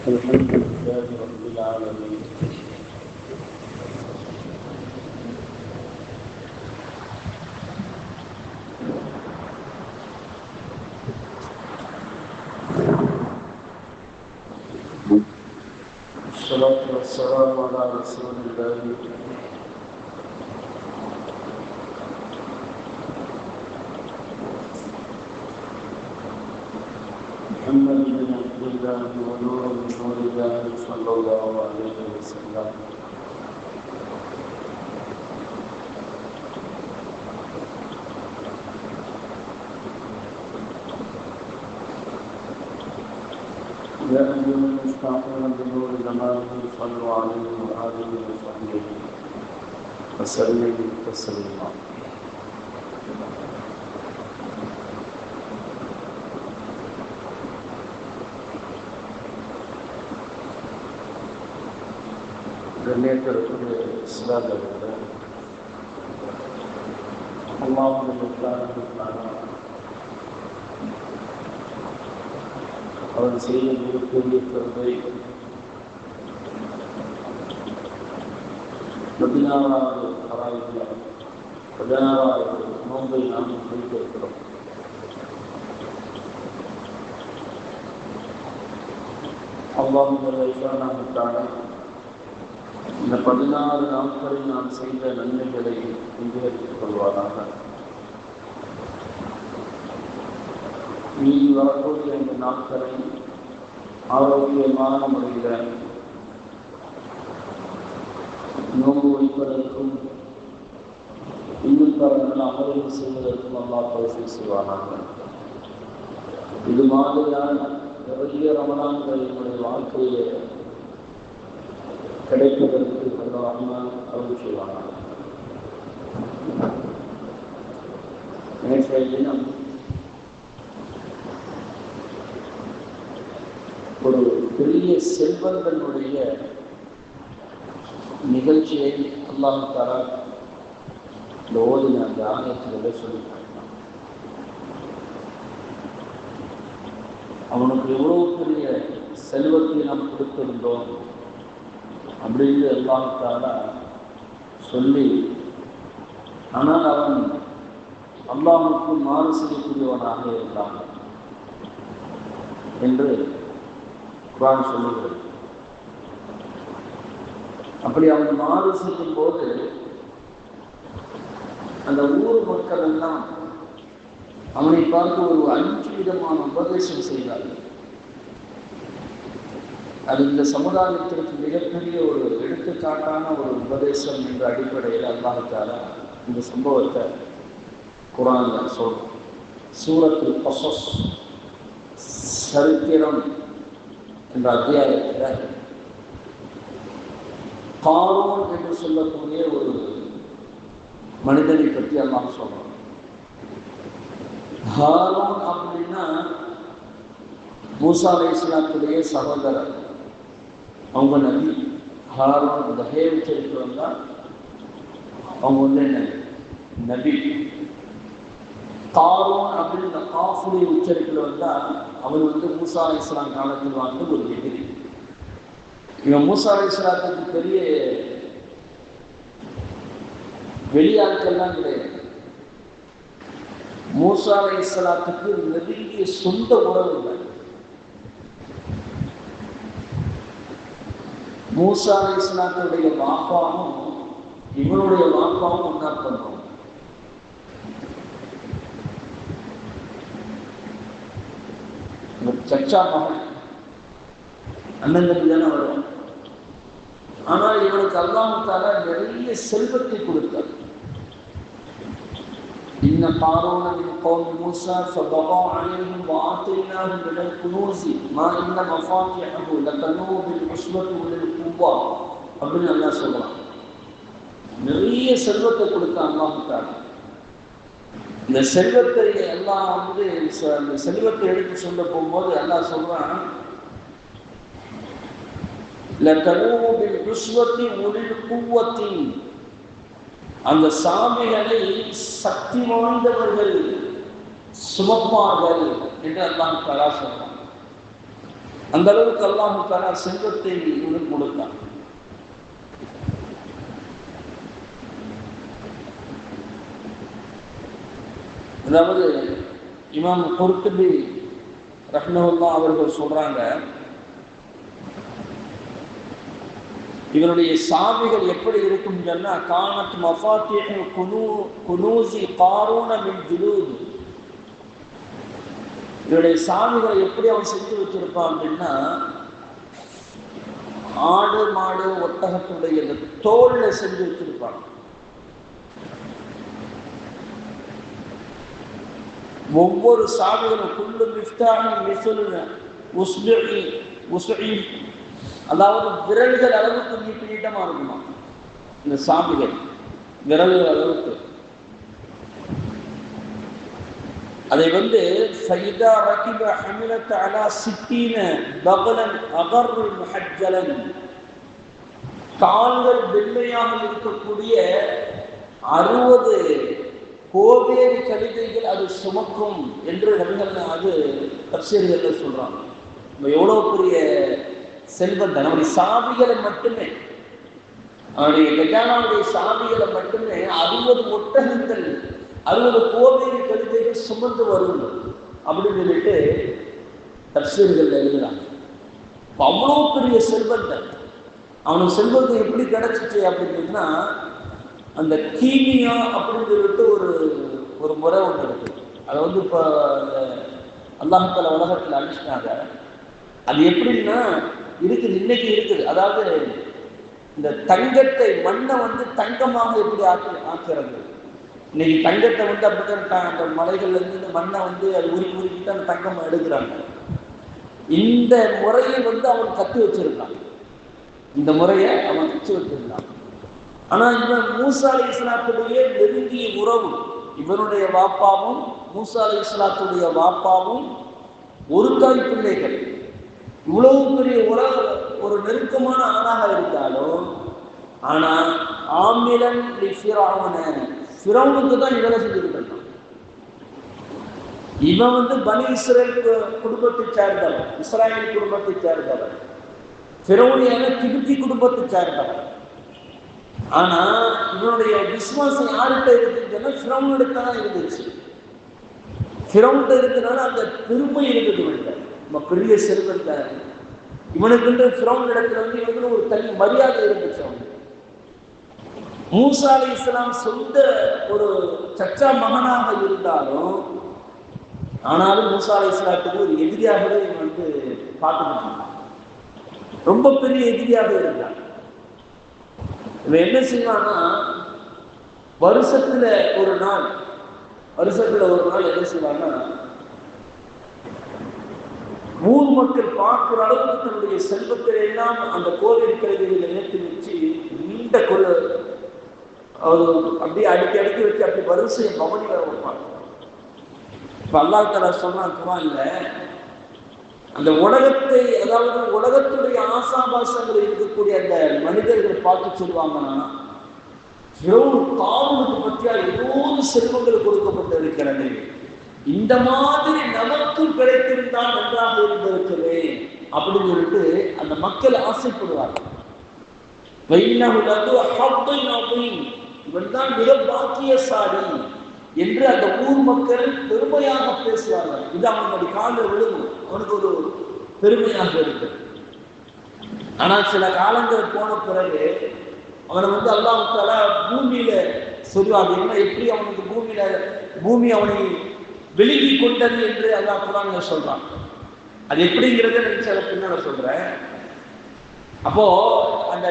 الحمد لله رب العالمين الصلاة والسلام على رسول الله محمد بن عبد الله ونور من نور الله صلى الله عليه وسلم يا أيها المشتاقون بنور زمانه صلوا عليه وآله وصحبه وسلم تسليما கண்ணியத்திற்குரிய இஸ்லாமியர்களே, அவன் செய்த மிகப்பெரிய கருத்தை 16வது தராவியில் 16வது நோன்பை நாம் வைத்திருக்கிறோம். அல்லாஹ் இந்த 16 நாட்களில் நாம் செய்த நன்மைகளை அங்கீகரித்துக் கொள்வாராக. மீதி வரக்கூடிய இந்த நாட்களை ஆரோக்கியமான முறையில் நோன்பு வைப்பதற்கும் இன்னும் பல நல்ல அமல்கள் செய்வதற்கும் அல்லாஹ் தௌஃபீக் செய்வானாக. இது மாதிரியான நிறைய ரமலான்கள் என்னுடைய வாழ்க்கையை கிடைப்பதற்கு அல்லாஹ் அருள் செய்வானாக. நேற்றைய தினம் ஒரு பெரிய செல்வங்களுடைய நிகழ்ச்சியை அல்லாஹ் தஆலா இந்த ஓதின அந்த ஆயத்திலே சொல்லிட்டான். அவனுக்கு எவ்வளவு பெரிய செல்வத்தை நாம் கொடுத்திருந்தோம் அப்படின்னு அல்லாஹ் தஆலா சொல்லி, ஆனால் அவன் அல்லாஹ்வுக்கு மாறு செய்யக்கூடியவனாக இருந்தான் என்று குர்ஆன் சொல்லுகிறது. அப்படி அவன் மாறு செய்யும் போது அந்த ஊர் மக்கள் எல்லாம் அவனை பார்த்து ஒரு 5 விதமான உபதேசம் செய்தார்கள். அது இந்த சமுதாயத்திற்கு மிகப்பெரிய ஒரு எடுத்துக்காட்டான ஒரு உபதேசம் என்ற அடிப்படையில் அல்லாஹ் தஆலா இந்த சம்பவத்தை குர்ஆன்ல சொல்றான். சூரத்துல் கஸஸ் சரித்திரம் என்ற அத்தியாயத்தில் காரூன் என்று சொல்லக்கூடிய ஒரு மனிதனை பற்றி அல்லாஹ் சொல்றான். ஹாரூன் அப்படின்னா மூசா அலைஹிஸ்ஸலாத்துடைய சகோதரர், அவங்க நபி. ஹாரூன் இந்த ஹே உச்சரித்து வந்தால் அவங்க என்ன நபி. காரூன் அப்படின்னு காஃபுடைய உச்சரிப்பில் வந்தால் அவன் மூசா அலைஹிஸ்ஸலாம் காலத்தில் வாழ்ந்த ஒரு எதிரி. இவன் மூசா அலைஹிஸ்ஸலாத்துக்கு பெரிய வெளியாட்கள்லாம் கிடையாது. மூசா அலைஹிஸ்ஸலாத்துக்கு நெருங்கிய சொந்த உறவு இல்லை. மூசா அலைஹிஸ்ஸலாத்துடைய வாப்பாவும் இவனுடைய வாப்பாவும் ஒன்றா பண்றோம். சச்சா மகன் அண்ணன் தம்பி தானே வரும். ஆனால் இவனுக்கு அல்லாஹ் தஆலா நிறைய செல்வத்தை கொடுத்தார். إن قارون من قوم موسى فبغى عليهم وآتيناه من الكنوز ما إن مفاتحه لتنوء بالعصبة أولي القوة அப்படின்னு அல்லாஹ் சொல்றான். நிறைய செல்வத்தை கொடுத்த அல்லாஹ் தஆலா இந்த செல்வத்தை எல்லாம் இந்த செல்வத்தை எடுத்து சொல்ல போகும்போது அல்லாஹ் சொல்றான், லதனூ பில் உஸ்வத்தி உலில் குவத்தி, அந்த சாமிகளை சக்தி வாய்ந்தவர்கள் சுமப்பார்கள் என்று அல்லாஹ் தஆலா சொல்றான். அந்த அளவுக்கு அல்லாஹ் தஆலா செல்வத்தை இவனுக்கு கொடுத்தான். அதாவது இமாம் குர்துபி ரஹ்மத்துல்லாஹ் அவர்கள் சொல்றாங்க, இவருடைய சாவிகள் எப்படி இருக்கும் சொன்னா, கானத் மஃபாத்திஹு குனூஸி காரூன மின் ஜுலூத். இவருடைய சாவிகளை எப்படி அவன் செஞ்சு வச்சிருப்பான் அப்படின்னா, ஆடு மாடு ஒட்டகத்துடைய தோல்ல செஞ்சு வச்சிருப்பான். ஒவ்வொரு சாவிகளும் குல்லு மிஃப்தாஹின் மிஸ்லுன உஸ்இ, அதாவது விரல்கள் அளவுக்கு நீட்டமா இருக்குமா இந்த சாவிகள், விரல்கள் அளவுக்கு. அதை ஃபைதா ரகிப ஹமிலத் அலா சித்தீன பகலன் அகர்ரு முஹஜ்ஜலன், கால்கள் வெள்ளையாக இருக்கக்கூடிய 60 கோவேறு கழுதைகள் அது சுமக்கும் என்று நபிகள் அது தஃசீர்கள் சொல்றாங்க. எவ்வளவு பெரிய செல்வம்! நம்முடைய சாவிகளை மட்டுமே, அவனுடைய கஜானாவுடைய சாவிகளை மட்டுமே 60 ஒட்டகங்கள் 60 கோவேறு கழுதைகள் சுமந்து வரும் அப்படின்னு சொல்லிட்டு தஃசீர்கள் எழுதுறாங்க. அவ்வளோ பெரிய செல்வங்கள். அவனுக்கு செல்வத்தை எப்படி கிடைச்சிச்சு அப்படின்னா, அந்த கீமியா அப்படின்னு சொல்லிட்டு ஒரு முறை ஒன்று இருக்கு. அதை இப்போ அல்லாஹ் தஆலா உலகத்தில் அழிச்சிட்டாங்க. அது எப்படின்னா இருக்குது, இன்னைக்கு இருக்குது. அதாவது இந்த தங்கத்தை, மண்ணை தங்கமாக எப்படி ஆக்குறது. இன்னைக்கு தங்கத்தை அப்படித்தான் அந்த மலைகள்ல இருந்து இந்த மண்ணை அது உருக்கிட்டு அந்த தங்கம் எடுக்கிறாங்க. இந்த முறையை அவன் கற்று வச்சிருக்கான். இந்த முறையை அவன் கற்று வச்சிருந்தான். ஆனா இவன் மூசா அலைஹிஸ்ஸலாத்துடைய நெருங்கிய உறவு, இவனுடைய வாப்பாவும் மூசா அலைஹிஸ்ஸலாத்துடைய வாப்பாவும் ஒரு தாய் பிள்ளைகள். இவ்வளவு பெரிய ஒரு நெருக்கமான ஆணாக இருந்தாலும், ஆனா ஆமிலன் ஃபிரௌனுக்கு தான் இவரை செஞ்சிருக்கான். இவன் பனி இஸ்ரேல் குடும்பத்தை சேர்ந்தவன், இஸ்ராயேல் குடும்பத்தை சேர்ந்தவன். ஃபிரௌனியான கிபித்தி குடும்பத்தை சேர்ந்தவன். ஆனா இவனுடைய விசுவாசம் யார்கிட்ட இருக்குன்னு ஃபிரௌனிடத்துல தான் இருந்துச்சு. ஃபிரௌன்கிட்ட இருக்கிறனால அந்த பெருமை இருக்குது. நம்ம பெரிய செல்வத்தை இவனுக்கு ஃபிரௌன் இடத்துல இவனுக்கு ஒரு தனி மரியாதை இருந்துச்சு. அவனுக்கு மூசா அலைஹிஸ்ஸலாம் சொந்த ஒரு சச்சா மகனாக இருந்தாலும், ஆனாலும் மூசா அலைஹிஸ்ஸலாத்துக்கு ஒரு எதிரியாகவே இவன் பார்த்துக்கிட்டு ரொம்ப பெரிய எதிரியாக இருந்தான். இவன் என்ன செய்வான்னா, வருஷத்துல ஒரு நாள் என்ன செய்வான்னா, ஊர் மக்கள் பார்க்கிற அளவுக்கு தன்னுடைய செல்வத்தை எல்லாம் அந்த கோவில் கல்விகளை ஏற்றி வச்சு நீண்ட அப்படியே அடுக்கி வச்சு அப்படி வரிசையை பவனி வர வைப்பாங்க. இப்ப அல்லாஹ் தஆலா சொன்னான் குர்ஆன்ல, அந்த உலகத்தை, அதாவது உலகத்துடைய ஆசாபாசங்கள் இருக்கக்கூடிய அந்த மனிதர்கள் பார்த்து சொல்லுவாங்கன்னா, காவலுக்கு பற்றியா ஏதோ செல்வங்கள் கொடுக்கப்பட்டு இருக்கிறது, இந்த மாதிரி நமக்கும் கிடைத்திருந்தால் நன்றாக இருந்திருக்குது அப்படின்னு சொல்லிட்டு அந்த மக்கள் ஆசைப்படுவார்கள். இவன் தான் மிக பாக்கியசாலி என்று அந்த ஊர் மக்கள் பெருமையாக பேசுவார்கள். இது அவனுடைய காலில் விழுகும், அவனுக்கு ஒரு பெருமையாக இருக்கு. ஆனால் சில காலங்கள் போன பிறகு அவனை அல்லாஹ் தஆலா பூமியில சொல்லுவாங்க. என்ன, எப்படி அவனுக்கு பூமி அவனை விழுங்கி கொண்டது என்று அல்லாஹ் குர்ஆன்ல சொல்றான். அது எப்படிங்கிறத சில பின்னால சொல்றேன். அப்போ அந்த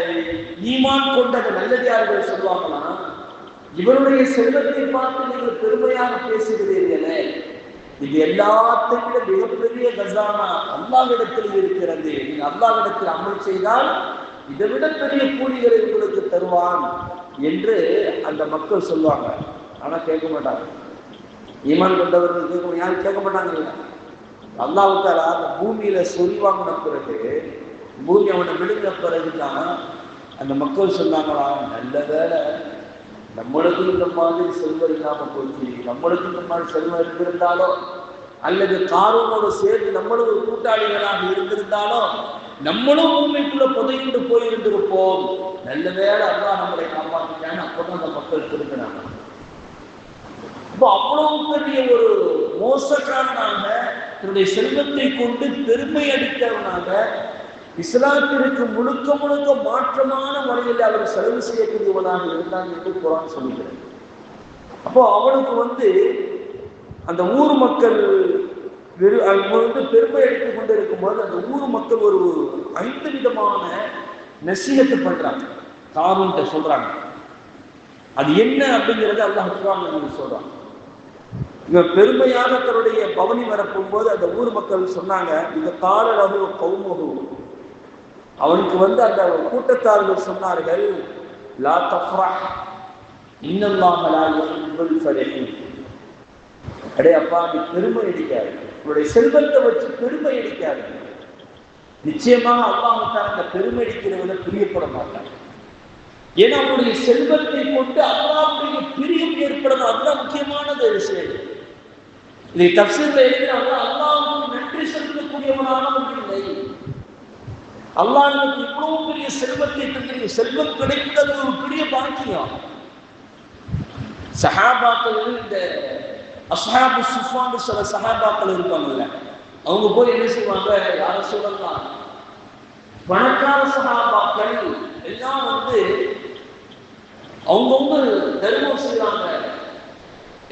ஈமான் கொண்ட அந்த நல்லடியார்கள் சொல்லுவாங்கன்னா, இவருடைய செல்வத்தை பார்த்து நீங்கள் பெருமையாக பேசுகிறீர்களே, இது எல்லாத்தையும் விட மிகப்பெரிய கசானா அல்லாஹ்விடத்தில் இருக்கிறது. நீங்க அல்லாஹ்விடத்தில் அமல் செய்தால் இதை விட பெரிய கூலிகளை உங்களுக்கு தருவான் என்று அந்த மக்கள் சொல்லுவாங்க. ஆனா கேட்க மாட்டாங்க. ஈமான் கொண்டவர்கள் யாரும் கேட்க மாட்டாங்க. அல்லாஹ் தஆலா அந்த பூமியில சொரிவாங்கின பிறகு, பூமி அவனை விழுந்த பிறகுதான் அந்த மக்கள் சொன்னாங்களா, நல்ல வேலை நம்மளுக்கு இந்த மாதிரி செல்வம் இல்லாம போச்சு, நம்மளுக்கு இந்த மாதிரி செல்வம் இருந்திருந்தாலும் அல்லது காரூனோடு சேர்ந்து நம்மளும் ஒரு கூட்டாளிகளாக இருந்திருந்தாலும் நம்மளும் பூமிக்குள்ள புதைந்து போயிருந்திருப்போம். நல்ல வேளை அல்லாஹ் நம்மளை காப்பாற்றிட்டான்னு அப்பதான் அந்த மக்கள் திரும்பினாங்க. இப்போ அவ்வளவு பெரிய ஒரு மோசக்காரனாக தன்னுடைய செல்வத்தை கொண்டு பெருமை அடிக்கிறவனாக இஸ்லாத்திற்கு முழுக்க முழுக்க மாற்றமான முறையில் அவர் செலவு செய்யக்கூடியவனாக இருந்தான் என்று குர்ஆன் சொல்லுகிறது. அப்போ அவனுக்கு அந்த ஊர் மக்கள் பெருமை எடுத்துக் கொண்டு இருக்கும்போது அந்த ஊர் மக்கள் ஒரு 5 விதமான நசீஹத்து பண்றாங்க, காரூன்ட்ட சொல்றாங்க. அது என்ன அப்படிங்கிறது அல்லாஹ் குர்ஆன்ல சொல்றாங்க. இவன் பெருமையாக தன்னுடைய பவனி வரப்போகும்போது அந்த ஊர் மக்கள் சொன்னாங்க, இந்த காலரகு கௌமுஹு, அவனுக்கு அந்த கூட்டத்தார்கள் சொன்னார்கள், லா தஃப்ரஹ் இன்னல்லாஹ லா யுஹிப்புல் ஃபரஹீன். அடே அப்பா, நீ பெருமை அடிக்காது, உன்னுடைய செல்வத்தை வச்சு பெருமை அடிக்காது. நிச்சயமாக அல்லாஹ் அந்த பெருமை அடிக்கிறவனை பிரியப்பட மாட்டான். ஏன்னா அவனுடைய செல்வத்தை கொண்டு அல்லாஹ்வுடைய பிரியம் ஏற்படணும். அதுதான் முக்கியமானது விஷயம். இதை தஃசீர்ல எழுதினாங்க, அல்லாஹ்வுக்கு நன்றி செலுத்தக்கூடியவனாக இல்லை. அல்லாஹ் நமக்கு இவ்வளவு பெரிய செல்வத்தை தந்து, செல்வம் கிடைத்தது ஒரு பெரிய பாக்கியம். சஹாபாக்கள், இந்த அஸ்ஹாபு சுஃபான்னு சில சஹாபாக்கள் இருப்பாங்கல்ல, அவங்க போய் என்ன செய்வாங்க, யார சொல்லலாம், பணக்கார சஹாபாக்கள் எல்லாம் அவங்கவுங்க தர்மம் செய்யறாங்க,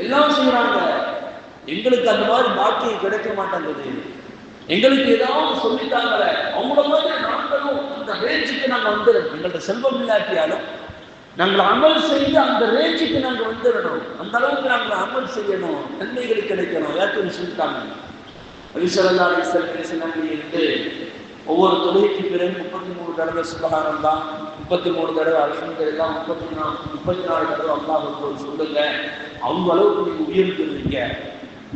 எல்லாம் செய்யறாங்க. எங்களுக்கு அந்த மாதிரி பாக்கியம் கிடைக்க மாட்டேங்குது, எங்களுக்கு ஏதாவது சொல்லிட்டாங்க. அவங்கள மாதிரி நாங்களும் அந்த ரேஞ்சுக்கு நாங்கள் வந்துடணும். எங்கள்கிட்ட செல்வம் இல்லாட்டியாலும் நாங்கள் அமல் செய்து அந்த ரேஞ்சுக்கு நாங்கள் வந்துடணும். அந்த அளவுக்கு நாங்கள் அமல் செய்யணும், நன்மைகள் கிடைக்கணும். யாருக்கும் சொல்லிட்டாங்க. அலிசல்லா இருந்து ஒவ்வொரு தொழுகைக்கு பிறகு 33 தடவை சுபஹானம் தான், 33 தடவை அல்ஹம்துலில்லாஹ், 34 தடவை அல்லாஹ் சொல்லுங்க. அவங்க அளவுக்கு நீங்க உயர்ந்துருவீங்க,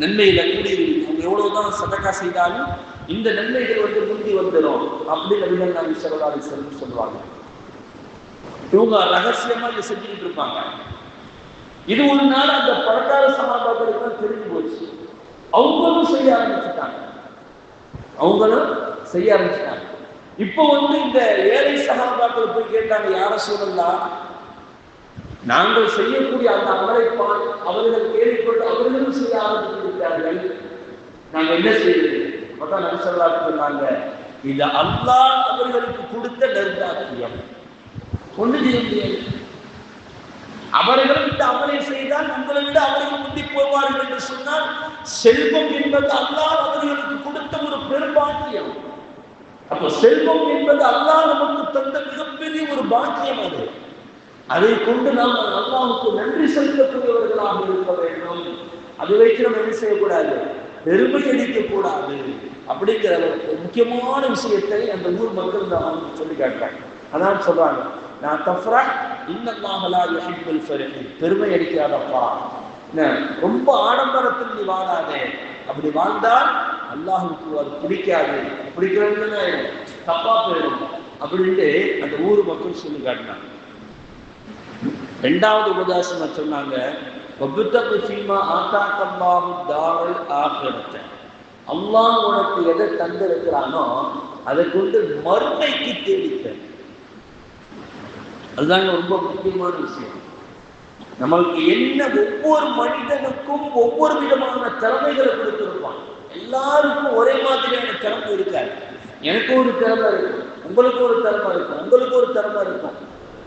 நன்மையில கூடியிருவீங்க. அவங்க எவ்வளவுதான் சதக்கா செய்தாலும் இந்த நன்மைகள் முந்தி வந்துடும் அப்படின்னு நபிகள் நாயகம் ஸல்லல்லாஹு அலைஹி வஸல்லம் சொல்லுவாங்க. இவங்க ரகசியமா இதை செஞ்சுக்கிட்டு இருப்பாங்க. இது ஒரு நாள் அந்த பணக்கார சகாபாக்களுக்கு தெரிஞ்சு போச்சு. அவங்களும் செய்ய ஆரம்பிச்சுட்டாங்க. இப்போ இந்த ஏழை சகாபாக்கள் போய் கேட்டாங்க, யார சொல்லலாம், நாங்கள் செய்யக்கூடிய அந்த அமலைப்பான் அவர்கள் கேள்விப்பட்டு அவர்களும் செய்ய ஆரம்பித்திருக்கிறார்கள், நாங்கள் என்ன செய்வது? அப்பதான் நபி ஸல்லல்லாஹு அலைஹி வஸல்லம் சொன்னாங்க, இது அல்லாஹ் அவர்களுக்கு கொடுத்த நற்பாக்கியம், ஒன்று செய்ய முடியாது. அவர்கள் இந்த அமலை செய்தால் உங்களை விட அவர்கள் முந்தி போவார்கள் என்று சொன்னால், செல்வம் என்பது அல்லாஹ் அவர்களுக்கு கொடுத்த ஒரு பெரும்பாக்கியம். அப்போ செல்வம் என்பது அல்லாஹ் நமக்கு தந்த மிகப்பெரிய ஒரு பாக்கியம். அதை கொண்டு நாம் அல்லாஹ்வுக்கு நன்றி செலுத்தக்கூடியவர்களாக இருக்க வேண்டும். அதை வைத்து நம்ம என்ன செய்யக்கூடாது, பெருமை அடிக்கக்கூடாது அப்படிங்கிற முக்கியமான விஷயத்தை அந்த ஊர் மக்கள் சொல்லி காட்டுறாங்க. அதான் சொல்றாங்க, நான் தஃப்ரஹ் இன்னல்லாஹ லா யுஹிப்புல் ஃபரஹீன், பெருமை அடிக்காதப்பா, ரொம்ப ஆடம்பரத்தில் நீ வாழாதே. அப்படி வாழ்ந்தால் அல்லாஹ்வுக்கு அது பிடிக்காது, பிடிக்கிறதுன்னு தப்பா போயிடும் அப்படின்ட்டு அந்த ஊர் மக்கள் சொல்லி காட்டினாங்க. 2வது உபதேசம் சொன்னாங்க, வபுத்தகு ஃபீமா ஆதாக்கல்லாஹு தாரல் ஆகிரத, அல்லாஹ் உனக்கு எதை தந்திருக்கிறானோ அதை கொண்டு மறுமைக்கு தேடிக்க. அதுதாங்க ரொம்ப முக்கியமான விஷயம். நம்மளுக்கு என்ன, ஒவ்வொரு மனிதனுக்கும் ஒவ்வொரு விதமான திறமைகளை கொடுத்திருப்பான். எல்லாருக்கும் ஒரே மாதிரியான திறமை இருக்காது. எனக்கு ஒரு திறமை இருக்கும், உங்களுக்கு ஒரு திறமை இருக்கும், உங்களுக்கு ஒரு திறமை இருக்கும்.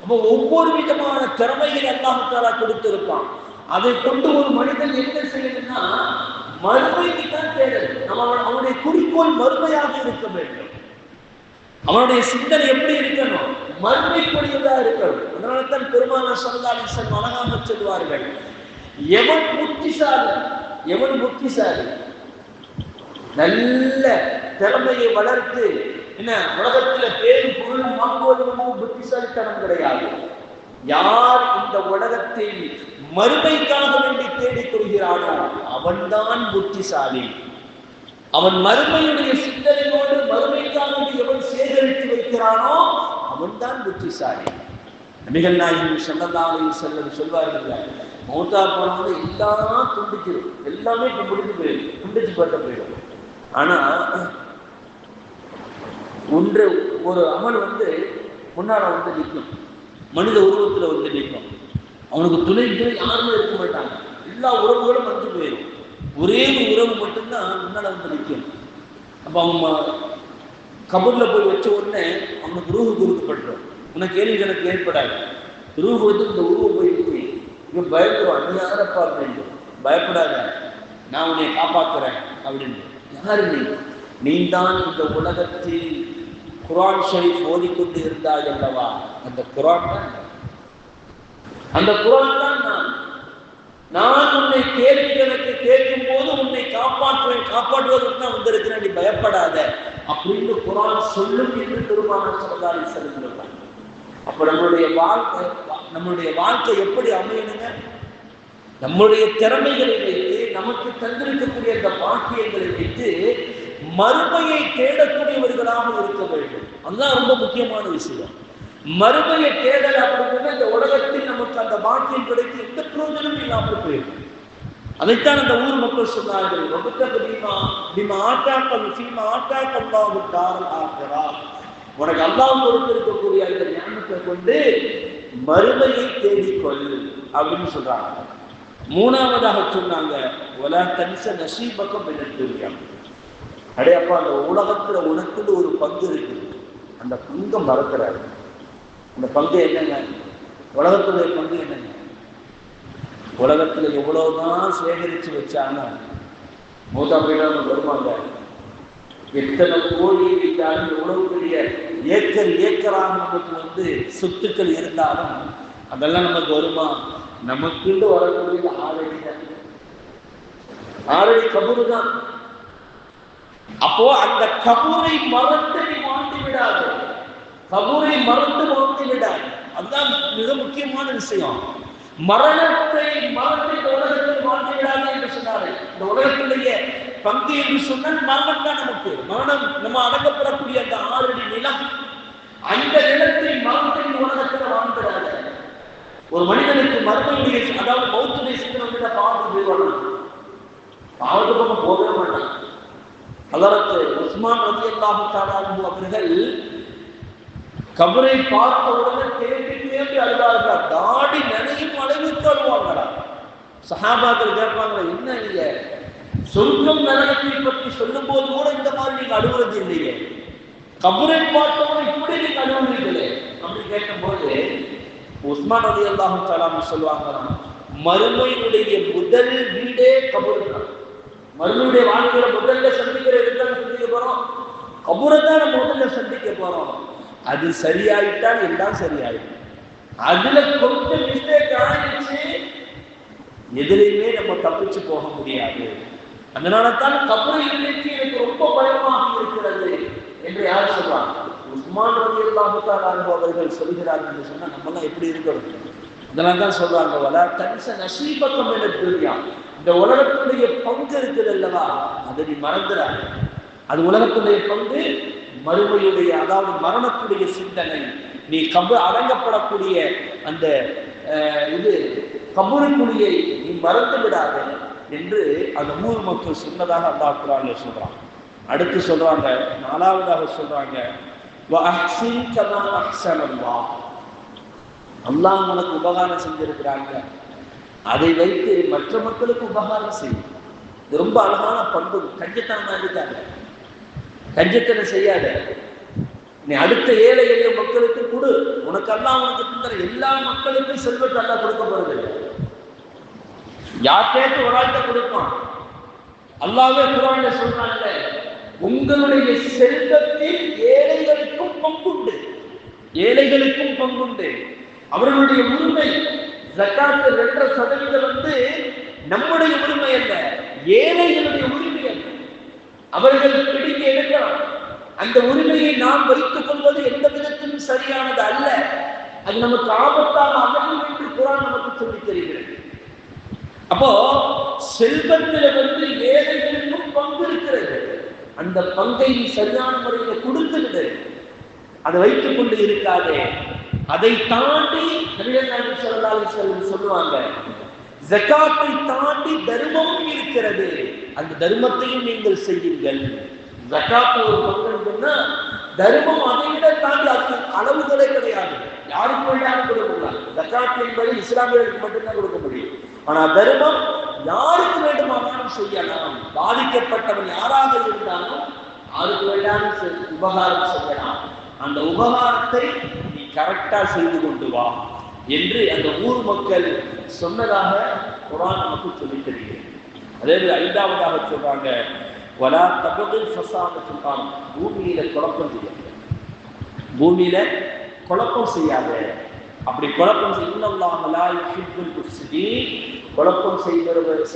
அப்போ ஒவ்வொரு விதமான திறமைகளை அல்லாஹ் தஆலா கொடுத்திருப்பான். அதை கொண்டு ஒரு மனிதன் என்ன செய்யணும்னா, மறுமைக்கு தான் தேடணும். அவனுடைய குறிக்கோள் மறுமையாக இருக்க வேண்டும். அவனுடைய சிந்தனை எப்படி இருக்கணும், மறுமைக்குரியதா இருக்கணும். அதனால தான் பெருமானார் ஸல்லல்லாஹு அலைஹி வஸல்லம் அழகாக சொல்வார்கள், எவன் புத்திசாலி நல்ல திறமையை வளர்த்து உலகத்துல பேரு புகழும் வாங்குவதும் புத்திசாலித்தனம் கிடையாது. யார் இந்த உலகத்தில் மறுமைக்காக வேண்டி தேடிக் கொள்கிறானோ அவன்தான் புத்திசாலி. அவன் மறுமையுடைய சிந்தனையோடு மறுமைக்காக எவன் சேகரித்து வைக்கிறானோ அவன்தான் புத்திசாலி. நபிகள் நாயகம் ஸல்லல்லாஹு அலைஹி வஸல்லம் சொல்வார்கள், மௌத்தா போனவங்க எல்லாம் துண்டிச்சிடும், எல்லாமே துண்டிச்சு போயிடும், துண்டிச்சு போயிடும். ஆனா ஒரு அமல் முன்னால நிற்கும், மனித உருவத்துல நிற்கும். அவனுக்கு துணை யாருமே இருக்க மாட்டாங்க, எல்லா உறவுகளும் வந்து போயிடும். ஒரே ஒரு உறவு மட்டும்தான் முன்னால நிற்கும். அப்ப அவங்க கபர்ல போய் வச்ச உடனே அவனுக்கு ரூஹு கொடுக்கப்பட்டுரும். உனக்கு கேள்வி எனக்கு ஏற்படாது. ரூஹு இந்த உருவம் போயிட்டு இங்க பயப்படுவான், நீ யாரப்பா வேண்டும், பயப்படாத, நான் உன்னை காப்பாத்துறேன் அப்படின்னு. யாரு நீ தான் இந்த உலகத்தில் குர்ஆன் ஷரீஃப் ஓதிக்கொண்டு இருந்தாய் அல்லவா, அந்த குர்ஆன் தான், அந்த குர்ஆன் தான் நான் உன்னை கேள்விகளுக்கு கேட்கும் போது உன்னை காப்பாற்றுவதற்கு நான் வந்திருக்கிறேன், நீ பயப்படாத அப்படின்னு குர்ஆன் சொல்லும் என்று பெருமானார் ஸல்லல்லாஹு அலைஹி வஸல்லம் சொல்றாங்க. அப்ப நம்மளுடைய வாழ்க்கை எப்படி அமையணுங்க? நம்முடைய திறமைகளை வைத்து, நமக்கு தந்திருக்கக்கூடிய அந்த பாக்கியங்களை வைத்து மறுமையை தேடக்கூடியவர்களாக இருக்க வேண்டும். அதுதான் ரொம்ப முக்கியமான விஷயம். மறுமையை தேடல் அப்படிங்கிறது இந்த உலகத்தில் நமக்கு அந்த பாக்கியம் கிடைத்து எந்த பிரயோஜனமும் இல்லாமல் போயிடும். அதைத்தான் அந்த ஊர் மக்கள் சொன்னார்கள், உனக்கு அல்லாஹ் கொடுத்திருக்கக்கூடிய அந்த ஞானத்தை கொண்டு மறுமையை தேடிக்கொள் அப்படின்னு சொல்றாங்க. மூணாவதாக சொன்னாங்க, வலா தன்ஸ நஸீபக மினத் துன்யா. அடையப்பா, அந்த உலகத்துல உனக்குன்னு ஒரு பங்கு இருக்கு, அந்த பங்கை மறக்கிறாரு. அந்த பங்கு என்னங்க? உலகத்துடைய பங்கு என்னங்க? உலகத்துல எவ்வளவுதான் சேகரிச்சு வச்சாங்க, மூத்தா போயிட்டு வருவாங்க. எத்தனை கோடி வைத்தாலும், எவ்வளவு பெரிய ஏக்கராக நமக்கு சொத்துக்கள் இருந்தாலும் அதெல்லாம் நமக்கு வருமா? நமக்குண்டு வரக்கூடிய 6 அடி தான், 6 அடி கபூரு தான். அப்போ அந்த கபூரை மறந்து நீ வாழ்ந்து விடாது, கபூரை மறந்து வாழ்ந்து விடாது. அதுதான் மிக முக்கியமான விஷயம். மரணத்தை மறந்து இந்த உலகத்தில் வாழ்ந்து விடாது என்று சொன்னாரு. இந்த உலகத்திலேயே பங்கு என்று சொன்னால் மரணம் தான் நமக்கு. மரணம் நம்ம அடங்கப்படக்கூடிய அந்த 6 அடி நிலம், அந்த நிலத்தை மறந்து இந்த உலகத்தில் வாழ்ந்துடாது. ஒரு மனிதனுக்கு மறுமையுடைய, அதாவது மௌத்துடைய சிந்தனை பாவத்துக்கு வரணும், பாவத்துக்கு நம்ம போகவே மாட்டான். அதற்கு உஸ்மான் ரலியல்லாஹு தஆலா அன்ஹு அவர்கள் கபரை பார்த்த உடனே தேம்பி அழுதார்கள். தாடி நனையும் அளவுக்கு அழுவாங்களா. சஹாபாக்கள் கேட்பாங்க, என்ன நீங்க சொர்க்கம் நரகத்தை பற்றி சொல்லும் போது கூட இந்த மாதிரி நீங்க அழுவது இல்லையே, கபரை பார்த்தவரை இப்படி நீங்க அழுவீங்களே அப்படி கேட்கும் போது உஸ்மான் ரலியல்லாஹு தஆலா சொல்லுவாங்க, மறுமையுடைய முதல் வீடே கபர் தான். மறுமையுடைய வாழ்க்கையில முதல்ல சந்திக்கிற இடத்துல சந்திக்க போறோம், கபரை தான் நம்ம முதல்ல சந்திக்க போறோம். அது சரியாயிட்டால் எல்லாம் சரியாயிடும். அதுல கொஞ்சம் மிஸ்டேக் ஆயிடுச்சு, எதிலையுமே நம்ம தப்பிச்சு போக முடியாது. அதனாலதான் கபரை இன்னைக்கு எனக்கு ரொம்ப பயமாக இருக்கிறது என்று யார் சொல்றாங்க? உஸ்மான் ரலியல்லாஹு தஆலா அன்ஹு அவர்கள் சொல்கிறார்கள் என்று சொன்னா நம்ம எல்லாம் எப்படி இருக்கிறோம்? அதனால்தான் சொல்றாங்க, வலா தன்ஸ நஸீபக மினத் துன்யா. இந்த உலகத்துடைய பங்கு இருக்குது அல்லவா, அதை நீ மறந்துடாத. அது உலகத்துடைய பங்கு, மறுமையுடைய, அதாவது மரணத்துடைய சிந்தனை, நீ அடங்கப்படக்கூடிய அந்த கபூருக்குழியை நீ மறந்து விடாத என்று அந்த ஊர் மக்கள் சொன்னதாக அல்லாஹ் குர்ஆன்ல சொல்றான். அடுத்து சொல்றாங்க, 4வதாக சொல்றாங்க, வஅஹ்சின் கமா அஹ்ஸனல்லாஹ். அல்லாஹ் உனக்கு உபகாரம் செஞ்சிருக்கிறாங்க, அதை வைத்து மற்ற மக்களுக்கு உபகாரம் செய்யும். இது ரொம்ப அழகான பண்பு. கஞ்சத்தனமா இருக்காங்க, கஞ்சத்தனம் செய்யாத. நீ அடுத்த ஏழை எளிய மக்களுக்கு கொடு. உனக்கு அல்லாஹ் உனக்கு தந்த எல்லா மக்களுக்கும் செல்வத்தை அல்லாஹ் கொடுக்க போறது. யார்கிட்ட ஒரு ஆள்கிட்ட கொடுப்பான். அல்லாஹ்வே குர்ஆன்ல சொல்றாங்க, உங்களுடைய செல்வத்தில் ஏழைகளுக்கும் பங்குண்டு, ஏழைகளுக்கும் பங்குண்டு. அவர்களுடைய உரிமை ஜகாத் 2% நம்முடைய உரிமை அல்ல, ஏழைகளுடைய உரிமை அல்ல. அவர்கள் பிடிக்க எடுக்கலாம். அந்த உரிமையை நாம் வைத்துக் கொள்வது எந்த விதத்திலும் சரியானது அல்ல. அது நமக்கு ஆபத்தாக அமையும் என்று குர்ஆன் நமக்கு சொல்லித் தருகிறது. அப்போ செல்வத்தில் ஏழைகளுக்கும் பங்கு இருக்கிறது. அந்த பங்கை சரியான முறையில் கொடுத்துவிடு. அதை வைத்துக் கொண்டு இருக்காதே. அதை தாண்டி நபிகள் நாயகம் ஸல்லல்லாஹு அலைஹி வஸல்லம் சொல்லுவாங்க, ஜகாத்தை தாண்டி தர்மமும் இருக்கிறது, அந்த தர்மத்தையும் நீங்கள் செய்யுங்கள். ஜகாத் ஒரு பங்குன்னா தர்மம் அதை விட தாண்டி அது அளவுகளே கிடையாது, யாருக்கு வேண்டாலும் கொடுக்கலாம். ஜகாத் என்பது இஸ்லாமியர்களுக்கு மட்டும்தான் கொடுக்க முடியும். ஆனா தர்மம் யாருக்கு வேண்டுமானாலும் செய்யலாம். பாதிக்கப்பட்டவன் யாராக இருந்தாலும் யாருக்கு வேண்டாலும் உபகாரம் செய்யலாம். அந்த உபகாரத்தை நீ கரெக்டா செய்து கொண்டு வா என்று அந்த ஊர் மக்கள் சொன்னதாக குர்ஆன் நமக்கு சொல்லித் தருகிறது. அதே ஐந்தாவதாக சொல்றாங்க, வலா தபகில் ஃபஸாதத்துல் அர்த், பூமியில குழப்பம் செய்யாத, பூமியில குழப்பம் செய்யாத. அப்படி குழப்பம் இன்னல்லாஹ் லா யுஹிப்புல் முஃப்ஸிதீன், குழப்பம்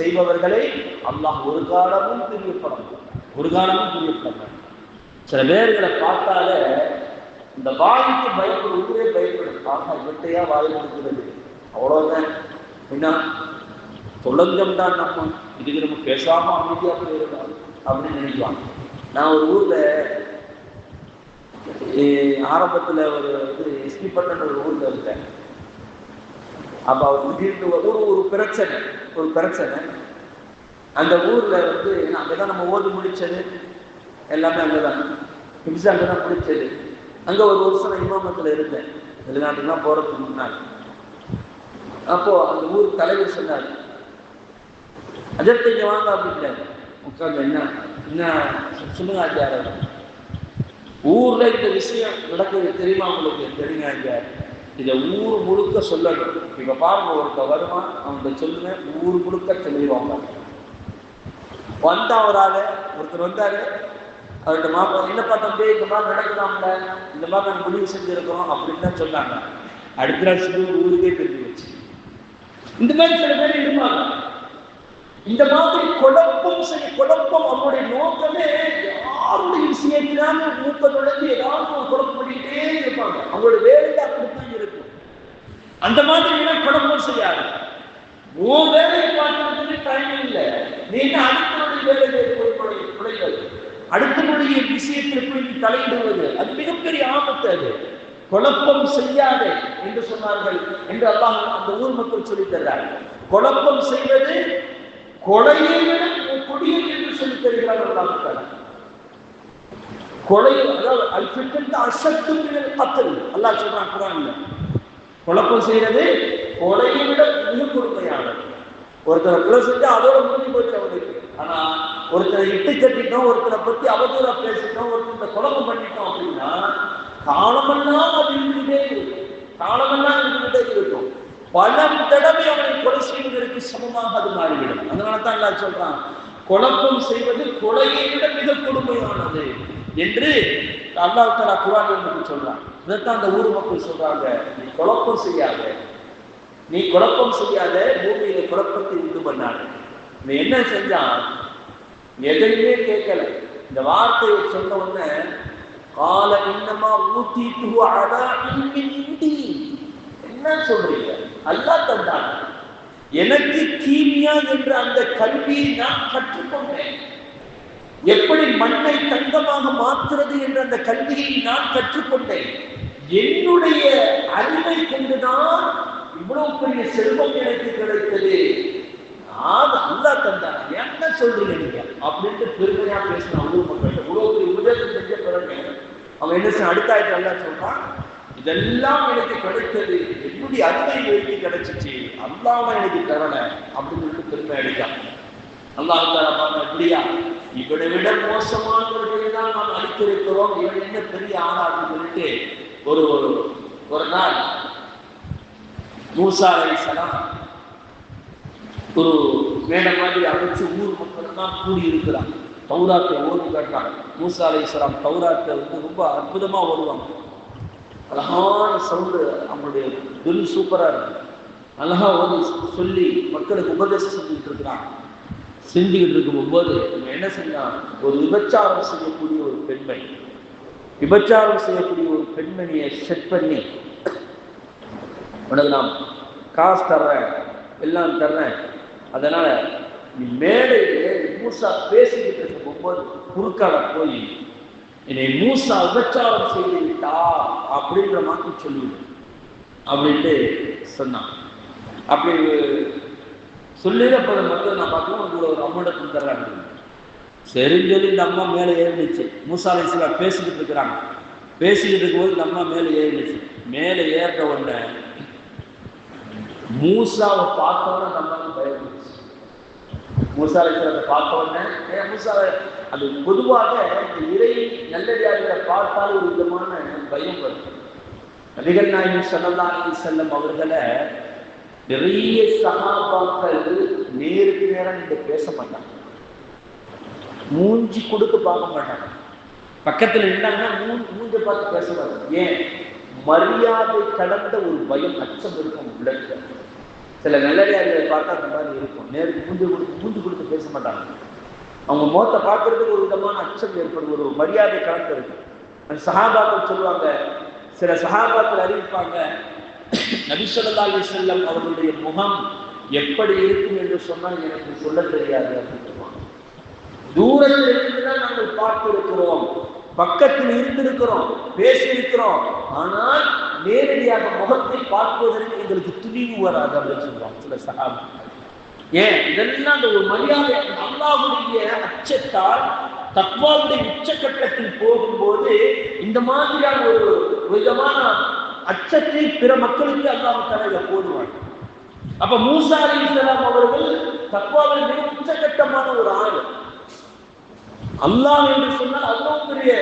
செய்பவர்களை அல்லாஹ் ஒரு காலமும் பிரியப்பட மாட்டான், ஒரு காலமும் பிரியப்பட மாட்டான். சில பேர்களை பார்த்தாலே இந்த வாய்க்கு பயப்படும், ஊரே பயப்படும். ஆகா இவட்டையா வாய் கொடுக்கிறது, அவ்வளவுதான், என்ன தொலைஞ்சம் தான் நம்ம, இதுக்கு நம்ம பேசாம அமைதியா போயிருந்தோம் அப்படின்னு நினைக்குவாங்க. நான் ஒரு ஊர்ல ஆரம்பத்துல ஒரு இது எஸ்பி பட்டன் ஒரு ஊர்ல இருக்கேன். அப்ப அவர் திடீர்னு ஒரு பிரச்சனை அந்த ஊர்ல வந்து அங்கதான் நம்ம ஓது முடிச்சது, எல்லாமே அங்கதான் ஹிப்ஸ் அங்கதான் முடிச்சது. அங்க ஒரு வருஷம் இமாமத்துல இருந்தேன், வெளிநாட்டுலாம் போறதுக்கு முன்னாடி. அப்போ அந்த ஊர் தலைவர் சொன்னார், அஜர்த்தை இங்க வாங்க அப்படின்ட்டாரு. உட்காந்து என்ன சொல்லுங்க ஆச்சார, ஊர்ல இந்த விஷயம் நடக்குது தெரியுமா உங்களுக்கு? தெரியுங்க ஐயா, இதை ஊர் முழுக்க சொல்லணும். இப்ப பாருங்க, ஒருத்த வருவான், அவங்க சொல்லுங்க, ஊர் முழுக்க சொல்லிடுவாங்க. வந்தா ஒரு ஆளு ஒருத்தர் வந்தாரு, அவர்கிட்ட மாப்பா என்னப்பா தம்பி இந்த மாதிரி நடக்குதாம்ல, இந்த மாதிரி நாங்கள் முடிவு செஞ்சிருக்கிறோம் அப்படின்னு தான் சொன்னாங்க. அடுத்த நாள் சொல்லி ஊருக்கே தெரிஞ்சு வச்சு. இந்த மாதிரி சில பேர் இருப்பாங்க. இந்த மாதிரி குழப்பம் அவருடைய நோக்கமே யாருடைய விஷயத்தினால மூக்க தொடர்ந்து ஏதாவது ஒரு குழப்பம் பண்ணிக்கிட்டே இருப்பாங்க. அவங்களுடைய வேலையை அப்படித்தான் இருக்கும். அந்த மாதிரி எல்லாம் குழப்பம் செய்யாது. உன் வேலையை பார்க்கறதுக்கு டைம் இல்லை, நீங்க அடுத்தவருடைய வேலையை குறைகள், அடுத்தவருடைய விஷயத்தில் போய் தலையிடுவது அது மிகப்பெரிய ஆபத்து. அது குழப்பம் செய்யாதே என்று சொன்னார்கள் என்று அல்லாஹ் அந்த ஊர் மக்கள் சொல்லி தர்றார்கள். குழப்பம் செய்வது கொலையை விட கொடியது என்று சொல்லி தருகிறார்கள் அல்லாஹ். கொலை அதாவது அல்ஃபித்னா அஷத்து மினல் கத்ல், அல்லாஹ் சொல்றான் குர்ஆன்ல. குழப்பம் செய்யறது கொலையை விட மிக கொடுமையானது. ஒருத்தரை கொலை செஞ்சா அதோட முடிஞ்சு போச்சு அவருக்கு. ஆனா ஒருத்தரை இட்டு கட்டிட்டோம், ஒருத்தரை பத்தி அவதூறா பேசிட்டோம், ஒருத்தரை குழப்பம் பண்ணிட்டோம் அப்படின்னா காலமெல்லாம் அது இருந்துகிட்டே இருக்கும், காலமெல்லாம் இருந்துகிட்டே இருக்கும். பல தடவை அவனை கொலை செய்வதற்கு சமமாக அது மாறிவிடும். அதனால தான் அல்லாஹ் சொல்றான், குழப்பம் செய்வது கொலையை விட மிக கொடுமையானது என்று அல்லாஹ் தஆலா குர்ஆனில் சொல்றான். இதைத்தான் அந்த ஊர் மக்கள் சொல்றாங்க, நீ குழப்பம் செய்யாத, பூமியில குழப்பத்தை உண்டு பண்ணாத. நீ என்ன செஞ்சான்? எதையுமே கேட்கல. இந்த வார்த்தையை சொன்ன உடனே கால இன்னமா ஊத்திட்டு அலா இல்மின் இந்தி, என்ன சொல்றீங்க? அல்லாஹ் தந்தான், எனக்கு கீமியா என்ற அந்த கல்வியை நான் கற்றுக்கொண்டேன். எப்படி மண்ணை தங்கமாக மாற்றுறது என்ற அந்த கல்வியை நான் கற்றுக்கொண்டேன். என்னுடைய அறிவை கொண்டுதான் இவ்வளவு பெரிய செல்வம் எனக்கு கிடைத்தது. அல்லாஹ் தந்தான், என்ன சொல்றீங்க நீங்க அப்படின்னு பெருமையா பேசினான் ஊர் மக்கள். இவ்வளவு பெரிய உபதேசம் செஞ்ச பிறகு அவன் என்ன செய்ய, அடுத்த ஆயிரத்தி அல்லாஹ் சொல்றான், இதெல்லாம் எனக்கு கிடைத்தது என்னுடைய அறிவை வைத்து கிடைச்சிச்சு, அல்லாஹ் எனக்கு தரல அப்படின்னு சொல்லிட்டு பெருமை அடித்தான். அல்லாஹ் தஆலா எப்படியா, இவனை விட மோசமானவர்களை தான் நாம் அளித்திருக்கிறோம், இவன் என்ன பெரிய ஆளான்னு சொல்லிட்டு ஒரு நாள் மூசா அலைஹிஸ்ஸலாம் ஒரு வேலை மாதிரி அமைச்சு ஊர் மக்கள் தான் கூடி இருக்கிறாங்க. தௌராத்தை ஓதி காட்டுறாங்க. மூசா அலைஹிஸ்ஸலாம் தௌராத்தை வந்து ரொம்ப அற்புதமா ஓடுவாங்க. அழகான சவுண்டு, அவங்களுடைய துல் சூப்பரா இருக்கு. அழகா ஓதி சொல்லி மக்களுக்கு உபதேசம் செஞ்சுட்டு இருக்கிறாங்க. செஞ்சுக்கிட்டு இருக்கும்போது நம்ம என்ன செஞ்சான், ஒரு விபச்சாரம் செய்யக்கூடிய ஒரு பெண்மணியை செட் பண்ணி, உனக்கு நான் காசு தர்றேன், எல்லாம் தர்றேன், அதனால நீ மேடையிலே மூசா பேசிக்கிட்டு இருக்கும்போது குறுக்கால போய் என்னை மூசா விபச்சாரம் செய்து விட்டா அப்படின்ற மாதிரி சொல்லிவிடு. அப்படின்ட்டு சொன்னான். அப்படி சொல்லிடு. அப்போ மக்கள் நான் பார்க்கலாம் உங்களை ஒரு அம்மாட்ட தந்துடுறாங்க. சரின்னு சொல்லி இந்த அம்மா மேலே ஏறிடுச்சு. மூசா அலைஹிஸ்ஸலாம் பேசிக்கிட்டு இருக்கிறாங்க. பேசிக்கிட்டு இருக்கும்போது இந்த அம்மா மேலே ஏறிடுச்சு. மேலே ஏறின உடனே மூசாவை பார்த்தோன்னே நம்ம பயந்துச்சு. மூசா அலைஹிஸ்ஸலாத்தை பார்த்த உடனே மூசாவை அது பொதுவாக இந்த இறை நல்லடியார்களை பார்த்தால் ஒரு விதமான பயம் வரும். நபிகள் நாயகம் ஸல்லல்லாஹு அலைஹி வஸல்லம் அவர்களை நிறைய சஹாபாக்கள் நேருக்கு நேரம் நீங்க பேச மாட்டாங்க, மூஞ்சி கொடுத்து பார்க்க மாட்டாங்க. பக்கத்தில் நின்றாங்கன்னா மூஞ்ச பார்த்து பேச மாட்டாங்க. ஏன்? மரியாதை கடந்த ஒரு பயம், அச்சம் இருக்கும் உள்ளத்துல. சில நல்லடியார்களை பார்த்தா அந்த மாதிரி இருக்கும். நேருக்கு மூஞ்சி கொடுத்து பேச மாட்டாங்க. அவங்க முகத்தை பார்க்கறதுக்கு ஒரு விதமான அச்சம் ஏற்படும், ஒரு மரியாதை கலந்து இருக்கு. அந்த சஹாபாக்கள் சொல்லுவாங்க, சில சஹாபாக்கள் அறிவிப்பாங்க, நபி ஸல்லல்லாஹு அலைஹி வஸல்லம் அவர்களுடைய முகம் எப்படி இருக்கும் என்று சொன்னால் எனக்கு சொல்ல தெரியாது அப்படின்னு சொல்லுவாங்க. தூரத்தில் இருந்துதான் நாங்கள் பார்த்து இருக்கிறோம், பக்கத்தில் இருந்திருக்கிறோம், பேசியிருக்கிறோம், ஆனால் நேரடியாக முகத்தை பார்ப்பதற்கு எங்களுக்கு துணிவு வராது அப்படின்னு சொல்லுவாங்க சில சஹாபாக்கள். ஏன்? இதெல்லாம் அந்த ஒரு மரியாதை, அல்லாஹ்வுடைய அச்சத்தால் தக்வாவுடைய உச்சக்கட்டத்தில் போகும்போது இந்த மாதிரியான ஒரு விதமான அச்சத்தை பிற மக்களுக்கு அல்லாஹ் தஆலா போடுவார். அப்ப மூசா அலைஹிஸ்ஸலாம் அவர்கள் தக்வாவில் மிக உச்சக்கட்டமான ஒரு ஆள். அல்லாஹ் என்று சொன்னால் அவ்வளவு பெரிய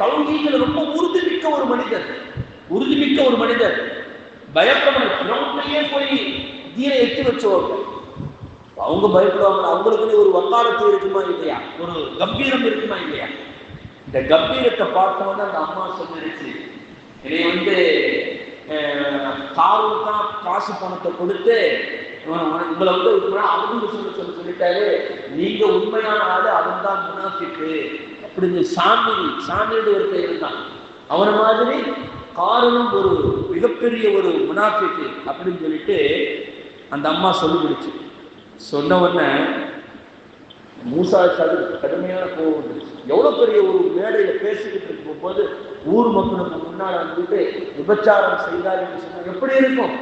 தௌஹீதில் ரொம்ப உறுதிமிக்க ஒரு மனிதர், பயப்படணும். கிரௌண்ட்லயே போய் தீனை எட்டி வச்சவங்க அவங்க பயப்படுவாங்க. அவங்களுக்குன்னு ஒரு வக்காலத்து இருக்குமா இல்லையா, ஒரு கம்பீரம் இருக்குமா இல்லையா? இந்த கம்பீரத்தை பார்த்தவொன்னே அந்த அம்மா சொல்லிருச்சு, என்னை காரும் தான் காசு பணத்தை கொடுத்து உங்களை அவங்க சொல்லிட்டாரு, நீங்க உண்மையான ஆளு, அவன் தான் முனாஃபிக்கு அப்படின்னு சாமியோட ஒரு பெயர் தான். அவன மாதிரி காரனும் ஒரு மிகப்பெரிய ஒரு முனாஃபிக்கு அப்படின்னு சொல்லிட்டு அந்த அம்மா சொல்லிவிடுச்சு. சொன்ன உடனே மூசா கடுமையான கோபம் வந்துச்சு. எவ்வளவு பெரிய ஒரு மேடையில பேசிக்கிட்டு இருக்கும் போது ஊர் மக்களுக்கு முன்னால வந்துட்டு விபச்சாரம் செய்தார் என்று சொன்னா எப்படி இருக்கும்?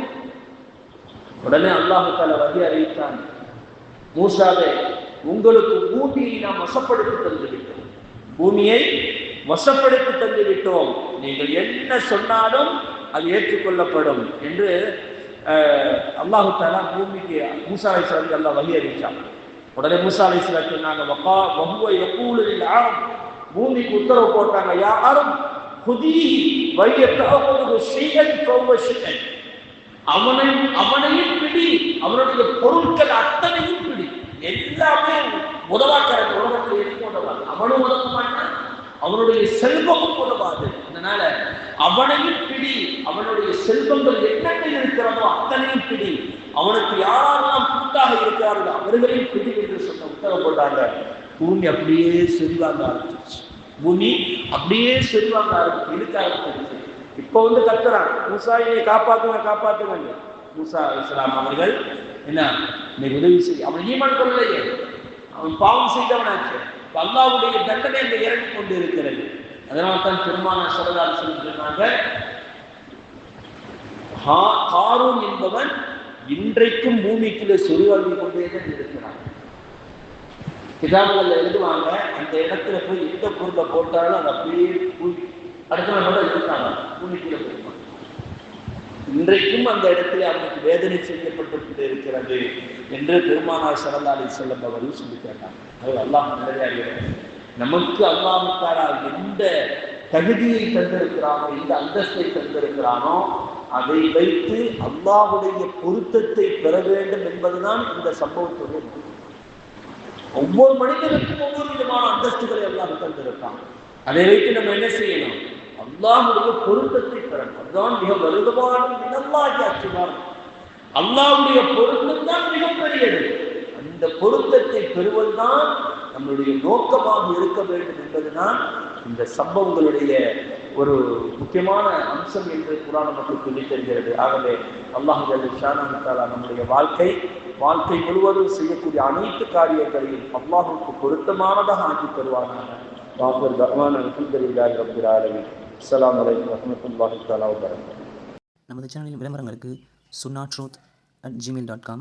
உடனே அல்லாஹ் தஆலா வஹி அறிவித்தான், மூசாவே, உங்களுக்கு பூமியை நாம் வசப்படுத்தி தந்துவிட்டோம், பூமியை வசப்படுத்தி தந்துவிட்டோம், நீங்கள் என்ன சொன்னாலும் அது ஏற்றுக்கொள்ளப்படும் என்று அல்லாஹ் தஆலா பூமிக்கு மூசா அலைஹிஸ்ஸலாம் அல்லாஹ் வஹி அறிவிச்சான். உடனே மூசா அலைஹிஸ்ஸலாம் சொன்னாங்க, வஹுவ யகூலு லில் ஆரம், பூமிக்கு உத்தரவு போட்டாங்க, யா ஆரம் குதீஹி வயதஅஹுது ஷைஅன் ஃபவ ஷைஅன், அவனையும் பிடி, அவனுடைய பொருட்கள் அத்தனையும் பிடி, எல்லாமே உதவாக்கிற உலகத்தில் எதுவும் உதவாது, அவனும் உதவ மாட்டான், அவனுடைய செல்வமும் உதவாது. அதனால அவனையும் பிடி, அவனுடைய செல்வங்கள் என்னென்ன இருக்கிறதோ அத்தனையும் பிடி, அவனுக்கு யாரெல்லாம் கூட்டாக இருக்கிறார்களோ அவர்களையும் பிடி என்று சொன்ன உத்தரவு போட்டாங்க. பூமி அப்படியே செல்வாங்க ஆரம்பிச்சிருச்சு. இருக்க ஆரம்பிச்சிருச்சு. இப்போ கத்துறான், மூசா என்னை காப்பாத்துங்க. மூசா அலைஹிஸ்ஸலாம் அவர்கள் என்ன, இன்னைக்கு உதவி செய்ய, அவன் ஈமான் கொள்ளலையே, அவன் பாவம் செய்தவனாச்சு. அல்லாஹ்வுடைய தண்டனை இந்த இறங்கி கொண்டு இருக்கிறது. அதனால தான் பெருமானார் ஸல்லல்லாஹு அலைஹி வஸல்லம் சொன்னாங்க, காரூன் என்பவன் இன்றைக்கும் பூமிக்குள்ளே சொருவாகி கொண்டே தான் இருக்கிறான். கிதாபுகள்ல எழுதுவாங்க, அந்த இடத்துல போய் எந்த பொருளை போட்டாலும் அது அப்படியே அடுத்த நாளோட இருக்காங்க, பூமிக்குள்ள போயிருப்பாங்க. இன்றைக்கும் அந்த இடத்துல அவனுக்கு வேதனை செய்யப்பட்டு இருக்கிறது என்று பெருமானார் ஸல்லல்லாஹு அலைஹி வஸல்லம் அவர்கள் சொல்லி கேட்டாங்க. அது அல்லாஹ் நல்லடியார்களே, நமக்கு அல்லாஹ் தஆலா எந்த தகுதியை தந்திருக்கிறானோ, எந்த அந்தஸ்தை தந்திருக்கிறானோ, அதை வைத்து அல்லாஹ்வுடைய பொருத்தத்தை பெற வேண்டும் என்பதுதான் இந்த சம்பவத்துடைய. ஒவ்வொரு மனிதனுக்கும் ஒவ்வொரு விதமான அந்தஸ்துகளை அல்லாஹ் தந்திருக்கான். அதை வைத்து நம்ம என்ன செய்யணும்? அல்லாஹ்வுடைய பொருத்தத்தை பெறணும். அதுதான் மிக வருதமான மினல்லாஹி அச்சுவான். அல்லாஹ்வுடைய பொருத்தம் தான் மிகப்பெரியது. அந்த பொருத்தத்தை பெறுவதுதான் நம்மளுடைய நோக்கமாக இருக்க வேண்டும் என்பதுதான் இந்த சம்பவங்களுடைய ஒரு முக்கியமான அம்சம் என்று குர்ஆன் நமக்கு சொல்லித் தருகிறது. ஆகவே அல்லாஹ் ஜல்ல ஷானஹு தஆலா நம்முடைய வாழ்க்கை முழுவதும் செய்யக்கூடிய அனைத்து காரியங்களையும் அல்லாஹ்வுக்கு பொருத்தமானதாக ஆக்கி தருவானாக. வாஃபிர் தஅவானா அல்ஹம்துலில்லாஹி ரப்பில் ஆலமீன். அஸ்ஸலாமு அலைக்கும் வரஹ்மத்துல்லாஹி தஆலா வபரகாத்துஹு. நமது சேனலின் விளம்பரங்களுக்கு sunnaatruth@gmail.com